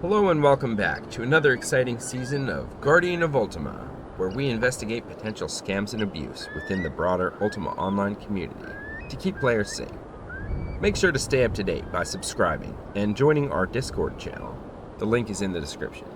Hello and welcome back to another exciting season of Guardian of Ultima, where we investigate potential scams and abuse within the broader Ultima Online community to keep players safe. Make sure to stay up to date by subscribing and joining our Discord channel. The link is in the description.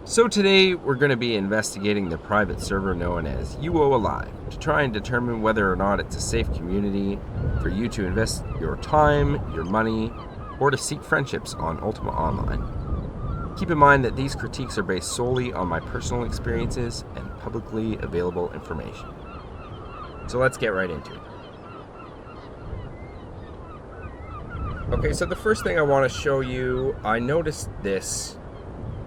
So today we're going to be investigating the private server known as uoalive to try and determine whether or not it's a safe community for you to invest your time, your money, or to seek friendships on Ultima Online. Keep in mind that these critiques are based solely on my personal experiences and publicly available information. So let's get right into it. Okay, so the first thing I want to show you, I noticed this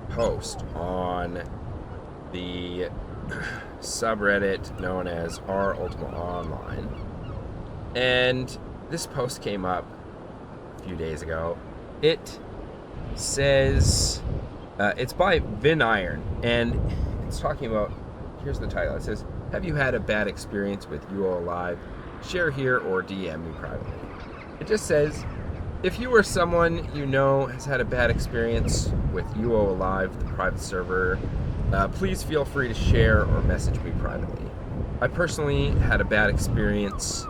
post on the subreddit known as Ultima Online, and this post came up few days ago. It says it's by Vin Iron, and it's talking about, here's the title. It says, have you had a bad experience with uoalive? Share here or DM me privately. It just says, if you or someone you know has had a bad experience with uoalive, the private server, please feel free to share or message me privately. I personally had a bad experience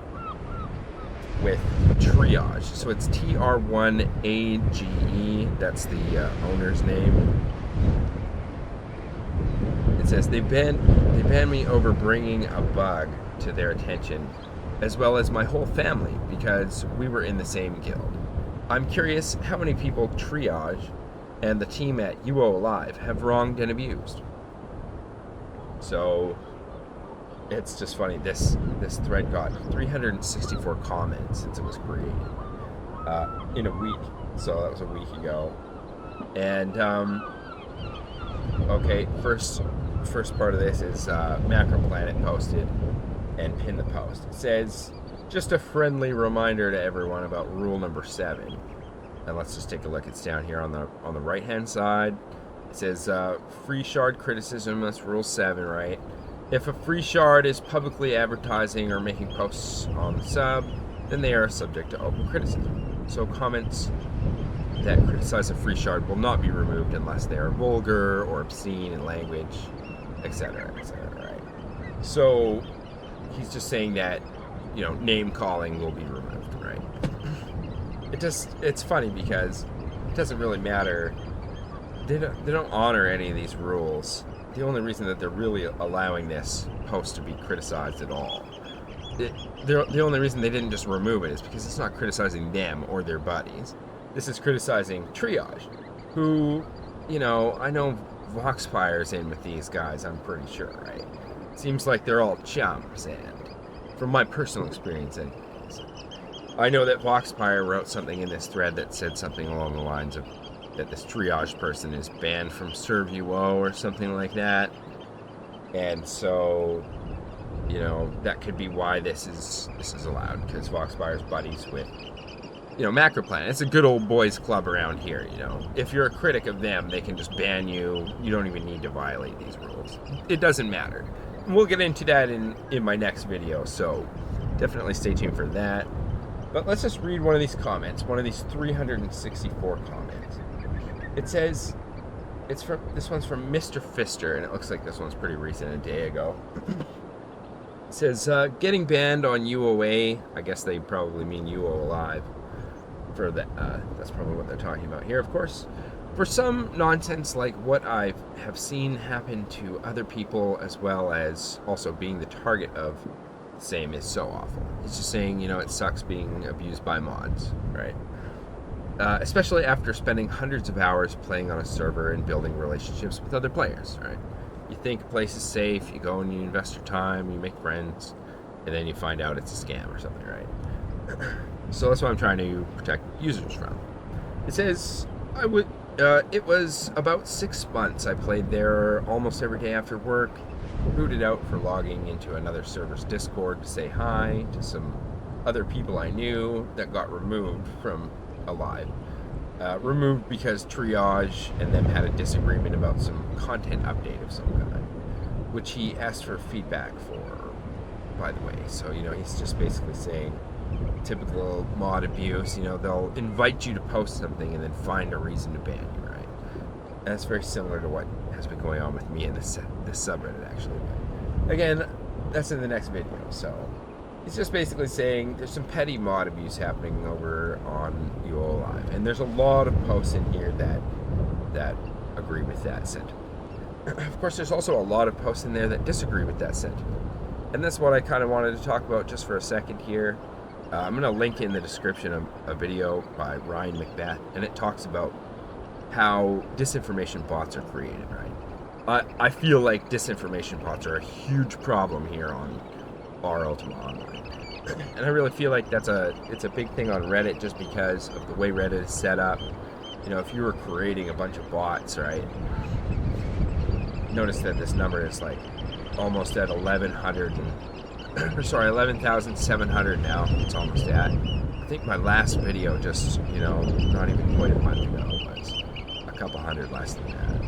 with Triage. So it's TR1AGE, that's the owner's name. It says they banned me over bringing a bug to their attention, as well as my whole family, because we were in the same guild. I'm curious how many people Triage and the team at uoalive have wronged and abused. So it's just funny, this thread got 364 comments since it was created in a week. So that was a week ago. And okay, first part of this is Macro Planet posted and pinned the post. It says, just a friendly reminder to everyone about rule number 7. And let's just take a look. It's down here on the right hand side. It says free shard criticism, that's rule 7, right? If a free shard is publicly advertising or making posts on the sub, then they are subject to open criticism. So comments that criticize a free shard will not be removed unless they are vulgar or obscene in language, etc., right? So he's just saying that, name calling will be removed, right? It's funny because it doesn't really matter. They don't honor any of these rules. The only reason that they're really allowing this post to be criticized at all, the only reason they didn't just remove it is because it's not criticizing them or their buddies. This is criticizing Triage, who, I know Voxfire's in with these guys, I'm pretty sure, right? Seems like they're all chums, and from my personal experience anyways, I know that Voxfire wrote something in this thread that said something along the lines of that this Triage person is banned from ServUO or something like that. And so, that could be why this is allowed, because Voxfire's buddies with, Macro Planet. It's a good old boys club around here, If you're a critic of them, they can just ban you. You don't even need to violate these rules. It doesn't matter. We'll get into that in my next video, so definitely stay tuned for that. But let's just read one of these comments, one of these 364 comments. It says, this one's from Mr. Fister, and it looks like this one's pretty recent, a day ago. It says, getting banned on UOA, I guess they probably mean uoalive, for that, that's probably what they're talking about here, of course. For some nonsense like what I have seen happen to other people, as well as also being the target of the same, is so awful. It's just saying, it sucks being abused by mods, right? Especially after spending hundreds of hours playing on a server and building relationships with other players, right? You think a place is safe, you go and you invest your time, you make friends, and then you find out it's a scam or something, right? So that's what I'm trying to protect users from. It says, it was about 6 months I played there almost every day after work, booted out for logging into another server's Discord to say hi to some other people I knew that got removed from Alive. Removed because Triage and them had a disagreement about some content update of some kind, which he asked for feedback for, by the way. So, he's just basically saying, typical mod abuse. You know, they'll invite you to post something and then find a reason to ban you, right? And that's very similar to what has been going on with me in this subreddit, actually. But again, that's in the next video. So it's just basically saying there's some petty mod abuse happening over on uoalive, and there's a lot of posts in here that agree with that sentiment. Of course, there's also a lot of posts in there that disagree with that sentiment, and that's what I kind of wanted to talk about just for a second here. I'm going to link in the description a video by Ryan McBeth, and it talks about how disinformation bots are created, right? I feel like disinformation bots are a huge problem here on our Ultima Online. And I really feel like it's a big thing on Reddit just because of the way Reddit is set up. You know, if you were creating a bunch of bots, right? Notice that this number is like almost at 11,700 now. It's almost at. I think my last video just, you know, not even quite a month ago was a couple hundred less than that.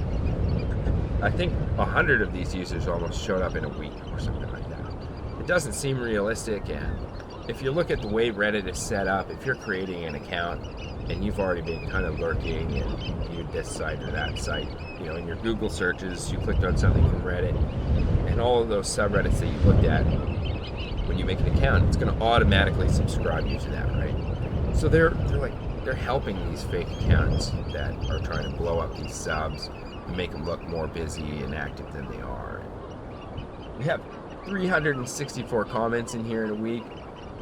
I think 100 of these users almost showed up in a week or something like that. It doesn't seem realistic, and if you look at the way Reddit is set up, if you're creating an account and you've already been kind of lurking and viewed this site or that site, you know, in your Google searches, you clicked on something from Reddit, and all of those subreddits that you looked at, when you make an account, it's going to automatically subscribe you to that, right? So they're helping these fake accounts that are trying to blow up these subs and make them look more busy and active than they are. We have 364 comments in here in a week.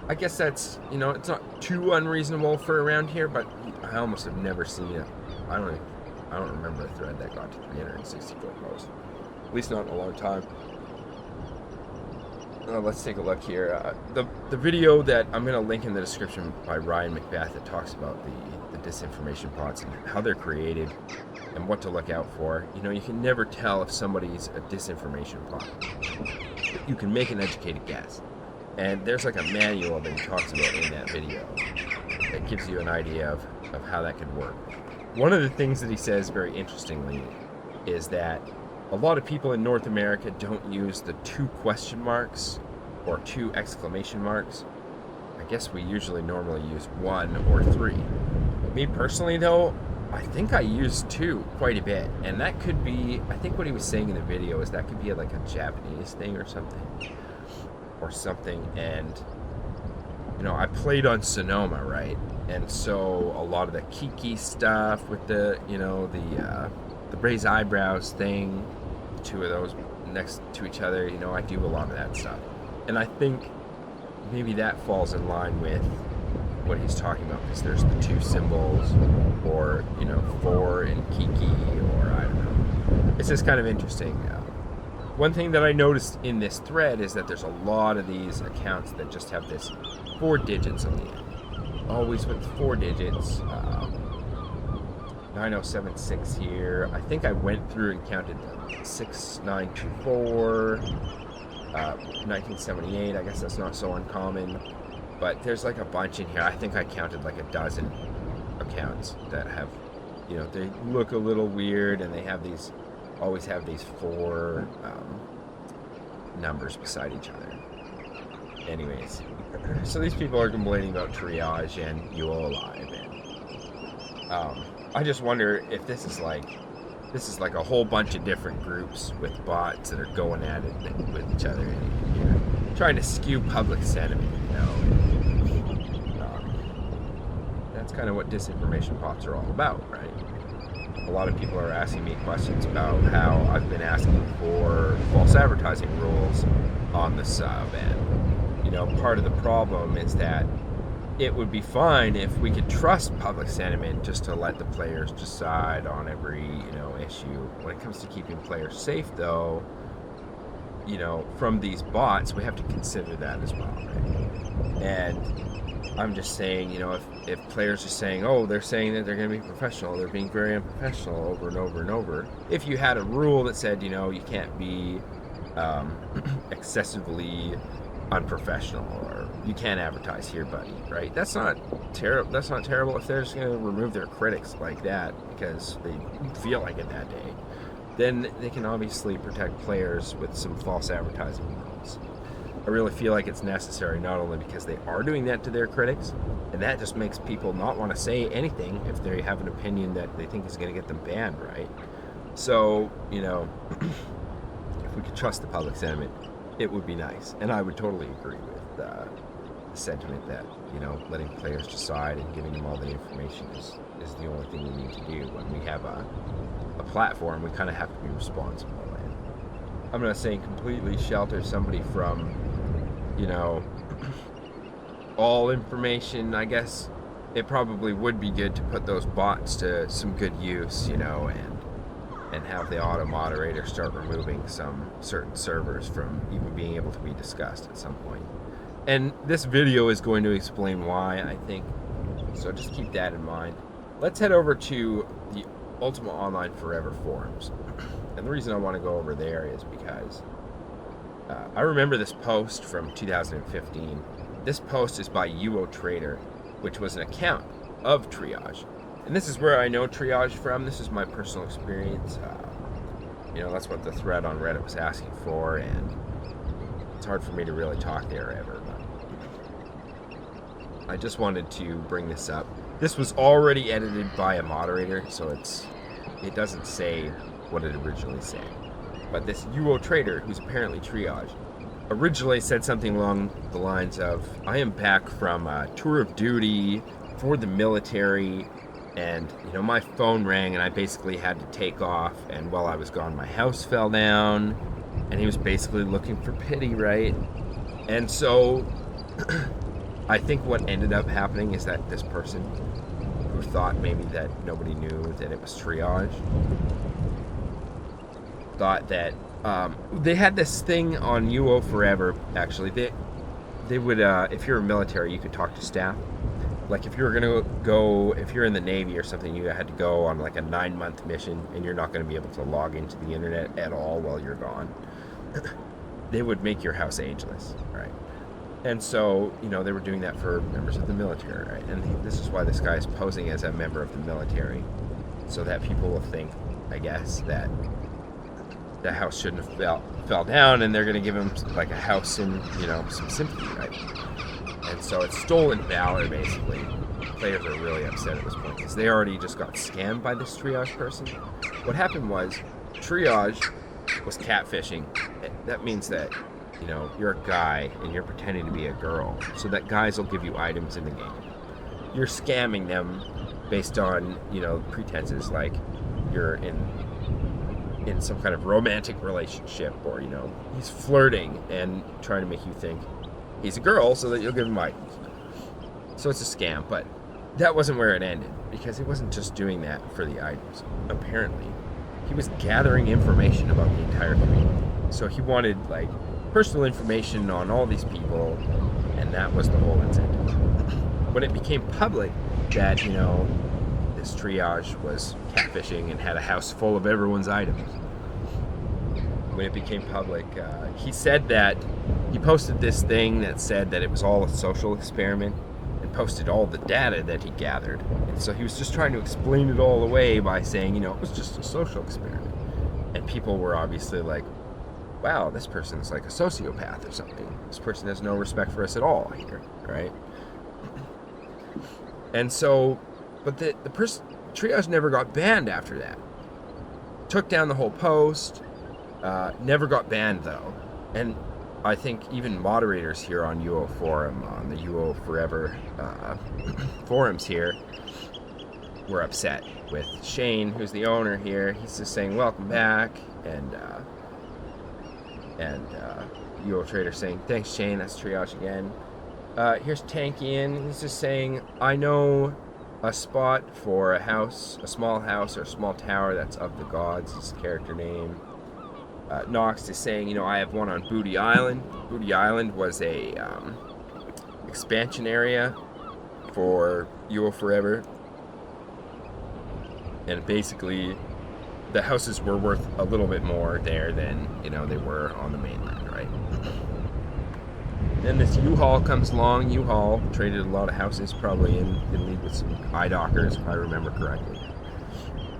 I guess that's, you know, it's not too unreasonable for around here, but I almost have never seen it. I don't remember a thread that got to 364 posts. At least not in a long time. Let's take a look here. The video that I'm going to link in the description by Ryan McBeth that talks about the disinformation bots and how they're created and what to look out for. You know, you can never tell if somebody's a disinformation bot. You can make an educated guess. And there's like a manual that he talks about in that video that gives you an idea of how that could work. One of the things that he says very interestingly is that a lot of people in North America don't use the 2 question marks or 2 exclamation marks. I guess we normally use 1 or 3. Me personally though, I think I use 2 quite a bit, and that could be, I think what he was saying in the video is that could be like a Japanese thing or something. And you know, I played on Sonoma, right? And so a lot of the Kiki stuff with the, you know, the raised eyebrows thing, 2 of those next to each other, you know, I do a lot of that stuff. And I think maybe that falls in line with what he's talking about, because there's the 2 symbols, or, you know, 4 in Kiki, or I don't know. It's just kind of interesting. One thing that I noticed in this thread is that there's a lot of these accounts that just have this 4 digits on the end. Always with 4 digits. 9076 here. I think I went through and counted 6924, 1978. I guess that's not so uncommon. But there's like a bunch in here. I think I counted like a dozen accounts that have, you know, they look a little weird, and they have these, always have these 4 numbers beside each other. Anyways, so these people are complaining about Triage and uoalive, and I just wonder if this is like a whole bunch of different groups with bots that are going at it with each other, and, you know, trying to skew public sentiment, you know. That's kind of what disinformation bots are all about, right? A lot of people are asking me questions about how I've been asking for false advertising rules on the sub, and, you know, part of the problem is that it would be fine if we could trust public sentiment just to let the players decide on every, you know, issue. When it comes to keeping players safe, though, you know, from these bots, we have to consider that as well, right? And I'm just saying, you know, if players are saying, oh, they're saying that they're going to be professional, they're being very unprofessional over and over and over. If you had a rule that said, you know, you can't be excessively unprofessional, or you can't advertise here, buddy, right? That's not terrible. That's not terrible if they're just going to remove their critics like that because they feel like it that day. Then they can obviously protect players with some false advertising rules. I really feel like it's necessary, not only because they are doing that to their critics, and that just makes people not want to say anything if they have an opinion that they think is going to get them banned, right? So, you know, if we could trust the public sentiment, it would be nice. And I would totally agree with the sentiment that, you know, letting players decide and giving them all the information is the only thing we need to do. When we have a platform, we kind of have to be responsible. And I'm not saying completely shelter somebody from, you know, all information. I guess it probably would be good to put those bots to some good use, you know, and have the auto moderator start removing some certain servers from even being able to be discussed at some point. And this video is going to explain why, I think, so just keep that in mind. Let's head over to the Ultima Online Forever forums. And the reason I want to go over there is because I remember this post from 2015. This post is by uotrader, which was an account of Triage. And this is where I know Triage from. This is my personal experience. You know, that's what the thread on Reddit was asking for, and it's hard for me to really talk there ever. But I just wanted to bring this up. This was already edited by a moderator, so it doesn't say what it originally said. But this uotrader, who's apparently Triage, originally said something along the lines of, I am back from a tour of duty for the military, and, you know, my phone rang and I basically had to take off, and while I was gone, my house fell down, and he was basically looking for pity, right? And so I think what ended up happening is that this person who thought maybe that nobody knew that it was Triage thought that they had this thing on UO Forever. Actually, they would if you're military, you could talk to staff. Like if you were gonna go, if you're in the Navy or something, you had to go on like a 9-month mission, and you're not going to be able to log into the internet at all while you're gone. They would make your house ageless, right? And so, you know, they were doing that for members of the military, right? And this is why this guy is posing as a member of the military, so that people will think, I guess, that the house shouldn't have fell down, and they're going to give him like a house and, you know, some sympathy, right? And so it's stolen valor, basically. Players are really upset at this point because they already just got scammed by this Triage person. What happened was Triage was catfishing. That means that, you know, you're a guy and you're pretending to be a girl, so that guys will give you items in the game. You're scamming them based on, you know, pretenses like you're in some kind of romantic relationship, or, you know, he's flirting and trying to make you think he's a girl so that you'll give him items. So it's a scam, but that wasn't where it ended, because he wasn't just doing that for the items. Apparently, he was gathering information about the entire community. So he wanted, like, personal information on all these people, and that was the whole incentive. When it became public that, you know, this Triage was catfishing and had a house full of everyone's items, when it became public, he said that he posted this thing that said that it was all a social experiment, and posted all the data that he gathered. And so he was just trying to explain it all away by saying, you know, it was just a social experiment. And people were obviously like, wow, this person's like a sociopath or something. This person has no respect for us at all here, right? And so, but the person, Triage never got banned after that. Took down the whole post, never got banned though. And I think even moderators here on UO Forum, on the UO Forever forums here, were upset with Shane, who's the owner here. He's just saying, welcome back, and UO Trader saying, thanks Shane, that's Triage again. Here's Tankian, he's just saying, I know a spot for a house, a small house or a small tower that's of the gods, his character name. Nox is saying, you know, I have one on Booty Island. Booty Island was a expansion area for UO Forever, and basically the houses were worth a little bit more there than, you know, they were on the mainland, right? Then this U-Haul comes along. U-Haul traded a lot of houses, probably in league with some eye dockers, if I remember correctly.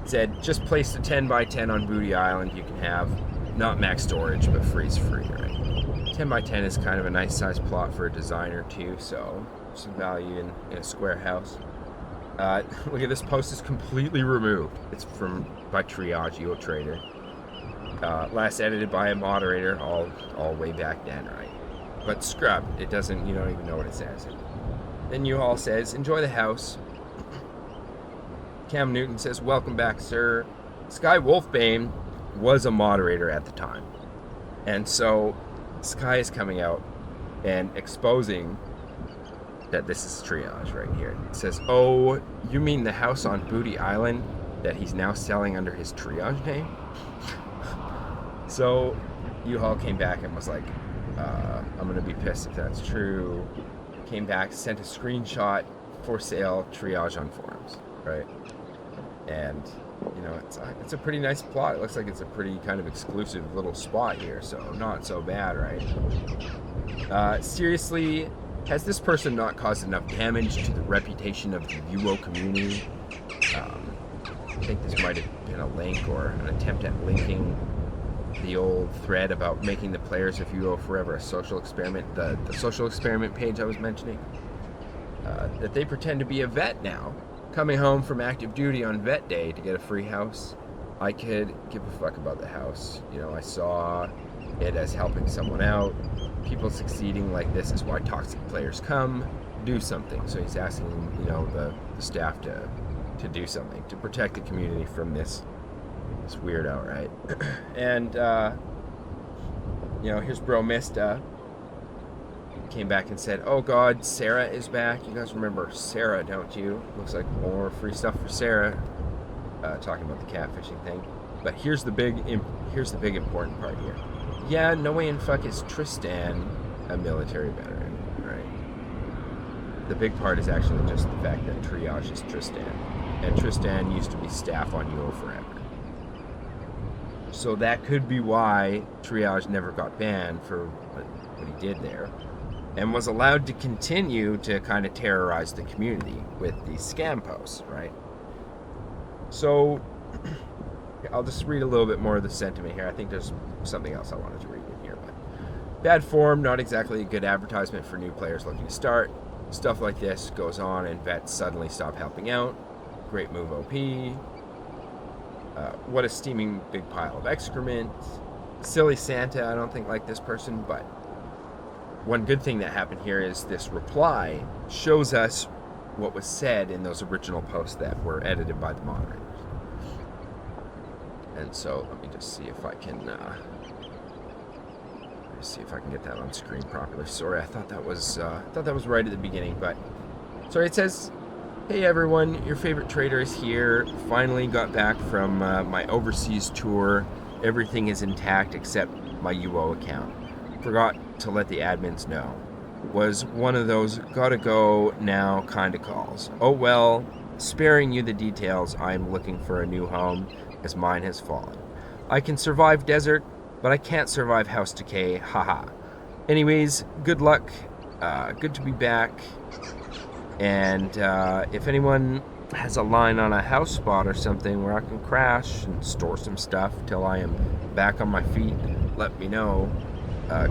Said, just place the 10 by 10 on Booty Island. You can have not max storage, but freeze free, right? 10 by 10 is kind of a nice size plot for a designer too, so some value in a square house. Look at this post is completely removed. It's by Triage, UoTrader. Last edited by a moderator all way back then, right? But scrubbed. It doesn't, you don't even know what it says. Then U-Haul says, enjoy the house. Cam Newton says, welcome back, sir. Sky Wolfbane was a moderator at the time. And so Sky is coming out and exposing that this is Triage right here. It says, oh, you mean the house on Booty Island that he's now selling under his Triage name? So U-Haul came back and was like, I'm going to be pissed if that's true. Came back, sent a screenshot, for sale, Triage on forums, right? And, you know, it's a pretty nice plot. It looks like it's a pretty kind of exclusive little spot here, so not so bad, right? Seriously, has this person not caused enough damage to the reputation of the UO community? I think this might have been a link or an attempt at linking the old thread about making the players of UO Forever a social experiment, the social experiment page I was mentioning. That they pretend to be a vet now, coming home from active duty on vet day to get a free house. I could give a fuck about the house. You know, I saw it as helping someone out. People succeeding like this is why toxic players come. Do something. So he's asking, you know, the staff to do something to protect the community from this weirdo, right? And you know, here's Bro Mista. Came back and said, oh god, Sarah is back. You guys remember Sarah, don't you? Looks like more free stuff for Sarah. Talking about the catfishing thing. But here's the big important part here. Yeah, no way in fuck is Tristan a military veteran, right? The big part is actually just the fact that Triage is Tristan. And Tristan used to be staff on UO Forever. So that could be why Triage never got banned for what he did there. And was allowed to continue to kind of terrorize the community with these scam posts, right? So I'll just read a little bit more of the sentiment here. I think there's something else I wanted to read in here. But bad form, not exactly a good advertisement for new players looking to start. Stuff like this goes on and vets suddenly stop helping out. Great move, OP. What a steaming big pile of excrement. Silly Santa, I don't think like this person, but one good thing that happened here is this reply shows us what was said in those original posts that were edited by the moderators. And so let me just see if I can get that on screen properly. Sorry, I thought that was right at the beginning, but sorry. It says, "Hey everyone, your favorite trader is here. Finally got back from my overseas tour. Everything is intact except my UO account. Forgot to let the admins know. Was one of those gotta go now kind of calls. Oh well, sparing you the details, I'm looking for a new home as mine has fallen. I can survive desert, but I can't survive house decay, haha. Anyways, good luck, good to be back. And if anyone has a line on a house spot or something where I can crash and store some stuff till I am back on my feet, let me know.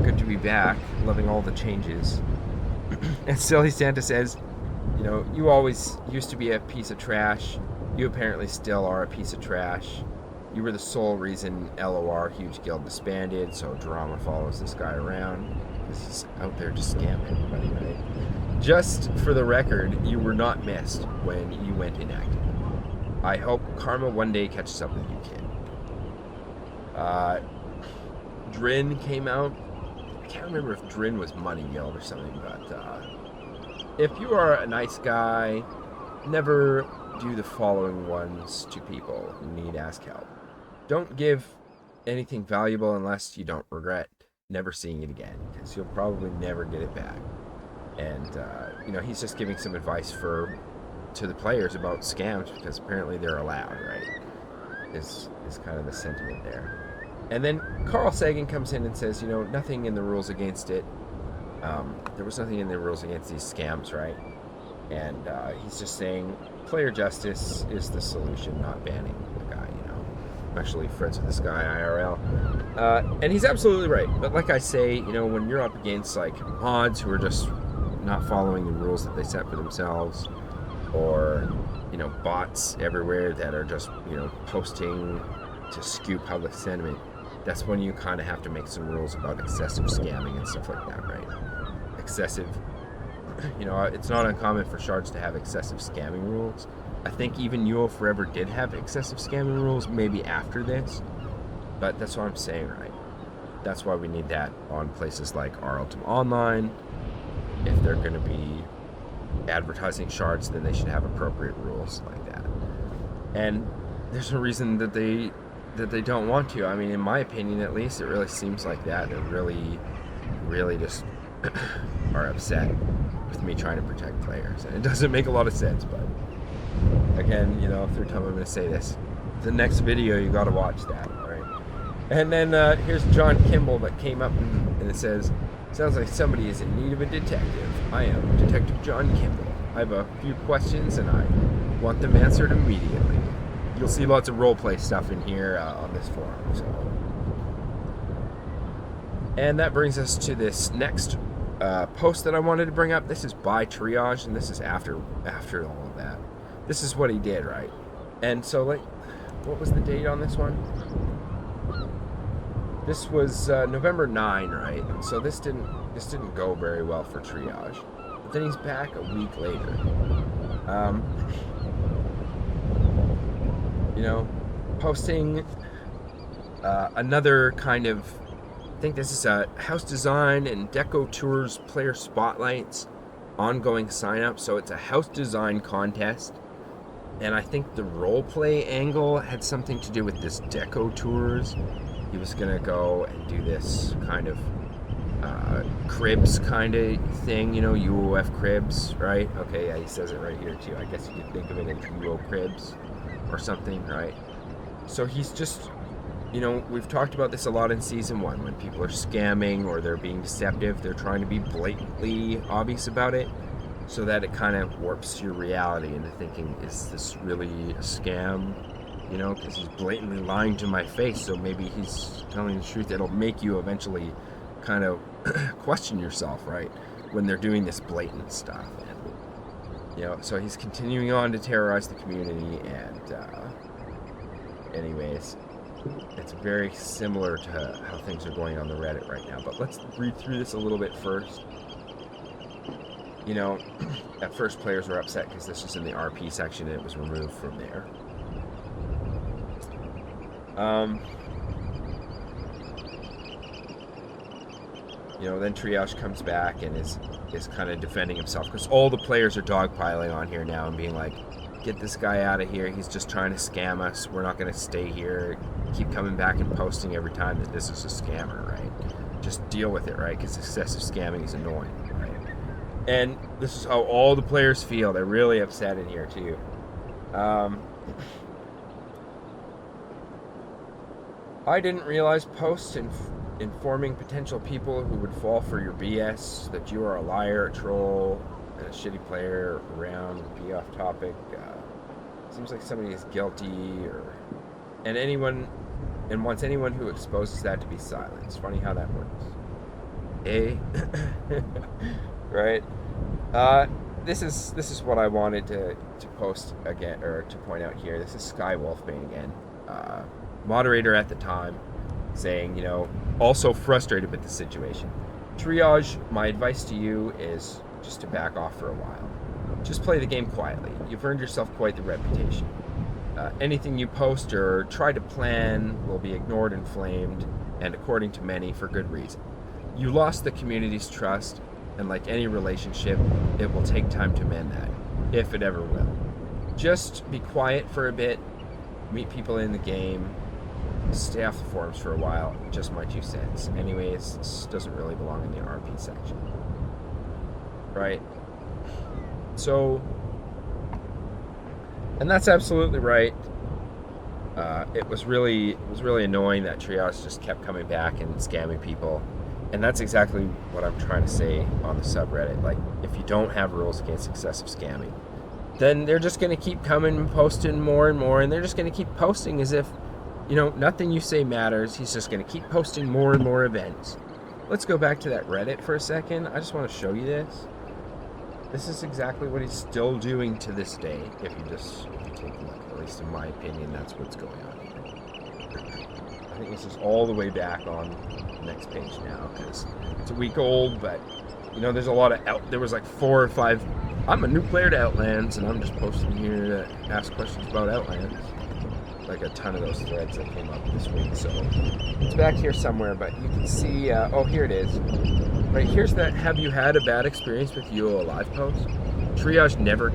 Good to be back, loving all the changes." And Silly Santa says, you know, you always used to be a piece of trash. You apparently still are a piece of trash. You were the sole reason LOR Huge Guild disbanded, so drama follows this guy around. He's out there to scam everybody, right? Just for the record, you were not missed when you went inactive. I hope karma one day catches up with you, kid. Drin came out. I can't remember if Drin was Money Guild or something, but if you are a nice guy, never do the following ones to people who need ask help. Don't give anything valuable unless you don't regret never seeing it again, because you'll probably never get it back. And you know, he's just giving some advice to the players about scams, because apparently they're allowed, right? Is kind of the sentiment there. And then Carl Sagan comes in and says, you know, nothing in the rules against it. There was nothing in the rules against these scams, right? And he's just saying player justice is the solution, not banning the guy, you know. I'm actually friends with this guy IRL. And he's absolutely right. But like I say, you know, when you're up against like mods who are just not following the rules that they set for themselves, or, you know, bots everywhere that are just, you know, posting to skew public sentiment, that's when you kind of have to make some rules about excessive scamming and stuff like that, right? Excessive, you know, it's not uncommon for shards to have excessive scamming rules. I think even uoForever did have excessive scamming rules, maybe after this, but that's what I'm saying, right? That's why we need that on places like our Ultima Online. If they're going to be advertising shards, then they should have appropriate rules like that. And there's no reason that they don't want to. I mean, in my opinion, at least, it really seems like that. They're really just are upset with me trying to protect players, and it doesn't make a lot of sense. But again, you know, third time I'm going to say this. The next video, you got to watch that, all right? And then here's John Kimball that came up and it says, "Sounds like somebody is in need of a detective. I am Detective John Kimball. I have a few questions and I want them answered immediately." You'll see lots of roleplay stuff in here on this forum. So. And that brings us to this next post that I wanted to bring up. This is by Triage, and this is after all of that. This is what he did, right? And so, like, what was the date on this one? This was November 9, right? And so this didn't go very well for Triage. But then he's back a week later. You know, posting another kind of, I think this is a house design and deco tours player spotlights ongoing sign up. So it's a house design contest. And I think the roleplay angle had something to do with this deco tours. He was gonna go and do this kind of cribs kind of thing, you know, UOF cribs, right? Okay, yeah, he says it right here too. I guess you could think of it as UO cribs or something, right? So he's just, you know, we've talked about this a lot in season 1. When people are scamming or they're being deceptive, they're trying to be blatantly obvious about it, so that it kind of warps your reality into thinking, is this really a scam? You know, because he's blatantly lying to my face, so maybe he's telling the truth. It'll make you eventually kind of question yourself, right? When they're doing this blatant stuff. And, you know, so he's continuing on to terrorize the community, and anyways, it's very similar to how things are going on the Reddit right now. But let's read through this a little bit first. You know, at first players were upset because this was in the RP section and it was removed from there. You know, then Triage comes back and is kind of defending himself, because all the players are dogpiling on here now and being like, get this guy out of here, he's just trying to scam us, we're not going to stay here, keep coming back and posting every time that this is a scammer, right? Just deal with it, right? Because excessive scamming is annoying, right? And this is how all the players feel. They're really upset in here too. I didn't realize posts informing potential people who would fall for your BS that you are a liar, a troll, and a shitty player around, be off topic. Seems like somebody is guilty, and wants anyone who exposes that to be silenced. Funny how that works. Right? This is what I wanted to post again, or to point out here. This is Sky Wolfbane again. Moderator at the time, saying, you know, also frustrated with the situation. Triage, my advice to you is just to back off for a while. Just play the game quietly. You've earned yourself quite the reputation. Anything you post or try to plan will be ignored and flamed, and according to many, for good reason. You lost the community's trust, and like any relationship, it will take time to mend that, if it ever will. Just be quiet for a bit, meet people in the game, stay off the forums for a while. Just my 2 cents. Anyways, this doesn't really belong in the RP section, right? So, and that's absolutely right. It was really annoying that Triage just kept coming back and scamming people, and that's exactly what I'm trying to say on the subreddit. Like, if you don't have rules against excessive scamming, then they're just going to keep coming and posting more and more, and they're just going to keep posting as if you know, nothing you say matters. He's just going to keep posting more and more events. Let's go back to that Reddit for a second. I just want to show you this. This is exactly what he's still doing to this day. If you take a look, at least in my opinion, that's what's going on here. I think this is all the way back on the next page now, because it's a week old, but you know, there's a lot of there was like 4 or 5. I'm a new player to Outlands, and I'm just posting here to ask questions about Outlands. Like a ton of those threads that came up this week, so it's back here somewhere, but you can see, oh, here it is. Right, here's that have you had a bad experience with uoalive post? Triage never,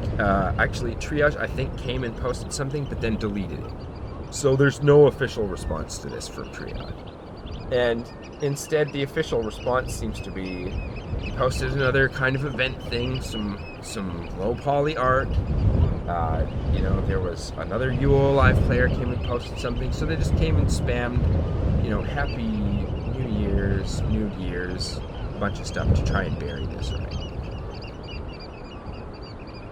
actually, Triage, I think, came and posted something, but then deleted it. So there's no official response to this from Triage. And instead, the official response seems to be, he posted another kind of event thing, some low poly art. You know, there was another uoalive player came and posted something, so they just came and spammed, you know, Happy New Year's, Nude Year's, a bunch of stuff to try and bury this, right?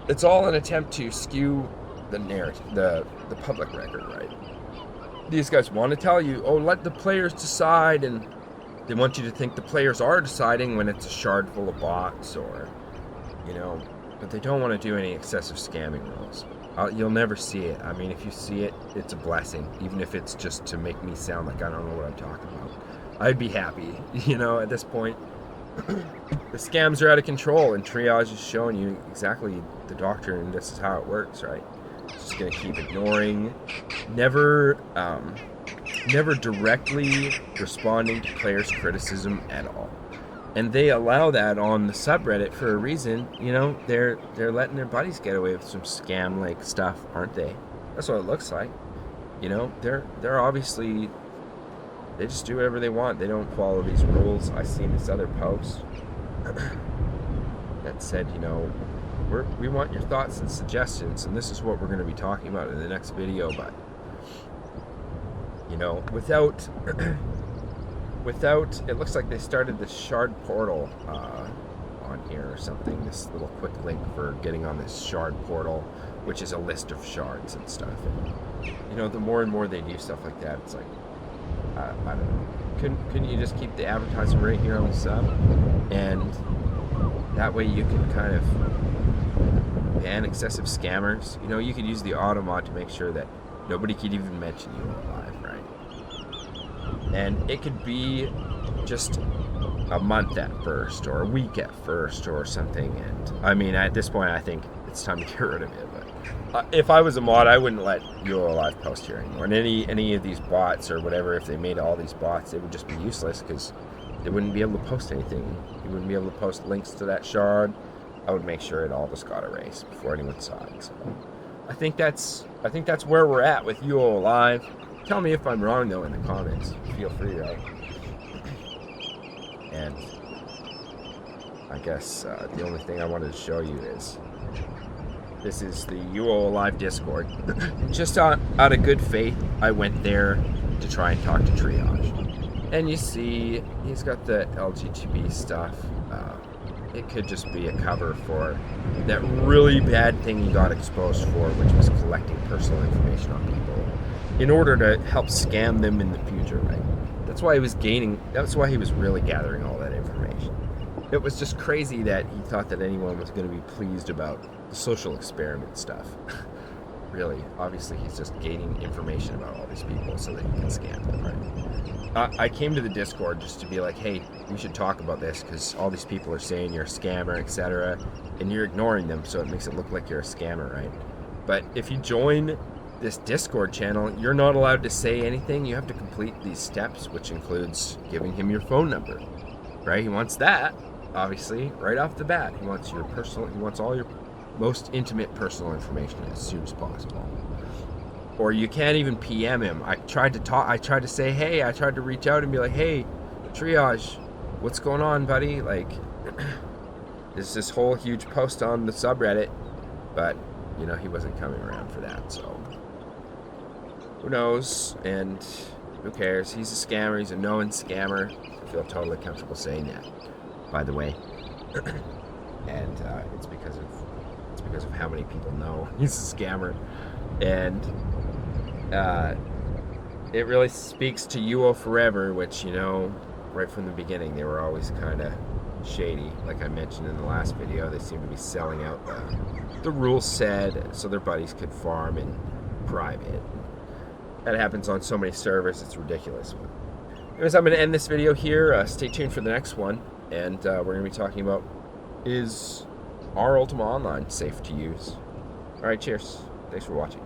It's all an attempt to skew the narrative, the public record, right? These guys want to tell you, oh, let the players decide, and they want you to think the players are deciding when it's a shard full of bots, or, you know, but they don't want to do any excessive scamming rules. You'll never see it. I mean, if you see it, it's a blessing, even if it's just to make me sound like I don't know what I'm talking about. I'd be happy, you know, at this point. The scams are out of control, and Triage is showing you exactly the doctrine. This is how it works, right? It's just going to keep ignoring, never directly responding to players' criticism at all. And they allow that on the subreddit for a reason. You know, they're letting their buddies get away with some scam-like stuff, aren't they? That's what it looks like. You know, they're obviously, they just do whatever they want. They don't follow these rules. I seen this other post that said, you know, we want your thoughts and suggestions, and this is what we're going to be talking about in the next video. But, you know, without it looks like they started this shard portal on here or something, this little quick link for getting on this shard portal, which is a list of shards and stuff. And, you know, the more and more they do stuff like that, it's like, I don't know, couldn't you just keep the advertising right here on the sub, and that way you can kind of ban excessive scammers. You know, you could use the auto mod to make sure that nobody could even mention you alive, right? And it could be just a month at first, or a week at first, or something. And I mean, at this point, I think it's time to get rid of it. But if I was a mod, I wouldn't let uoalive post here anymore. And any of these bots or whatever, if they made all these bots, it would just be useless, because they wouldn't be able to post anything. You wouldn't be able to post links to that shard. I would make sure it all just got erased before anyone saw it. So I think that's where we're at with uoalive. Tell me if I'm wrong, though, in the comments. Feel free, right? And I guess the only thing I wanted to show you is this is the uoalive Discord. Just out of good faith, I went there to try and talk to Triage. And you see, he's got the LGBT stuff. It could just be a cover for that really bad thing he got exposed for, which was collecting personal information on people in order to help scam them in the future, right? That's why he was really gathering all that information. It was just crazy that he thought that anyone was going to be pleased about the social experiment stuff. Really, obviously he's just gaining information about all these people so that he can scam them, right? I came to the Discord just to be like, hey, we should talk about this, because all these people are saying you're a scammer, etc., and you're ignoring them, so it makes it look like you're a scammer, right? But if you join this Discord channel, you're not allowed to say anything. You have to complete these steps, which includes giving him your phone number, right? He wants that, obviously, right off the bat. He wants all your most intimate personal information as soon as possible. Or you can't even PM him. I tried to say, hey, I tried to reach out and be like, hey, Triage, what's going on, buddy? Like, there's this whole huge post on the subreddit, but, you know, he wasn't coming around for that, so who knows, and who cares? He's a scammer. He's a known scammer. I feel totally comfortable saying that, by the way. And it's because of how many people know he's a scammer. And it really speaks to UO Forever, which, you know, right from the beginning, they were always kind of shady. Like I mentioned in the last video, they seem to be selling out the rules said so their buddies could farm in private. That happens on so many servers, it's ridiculous. Anyways, I'm going to end this video here. Stay tuned for the next one, and we're going to be talking about, is our Ultima Online safe to use? Alright, cheers. Thanks for watching.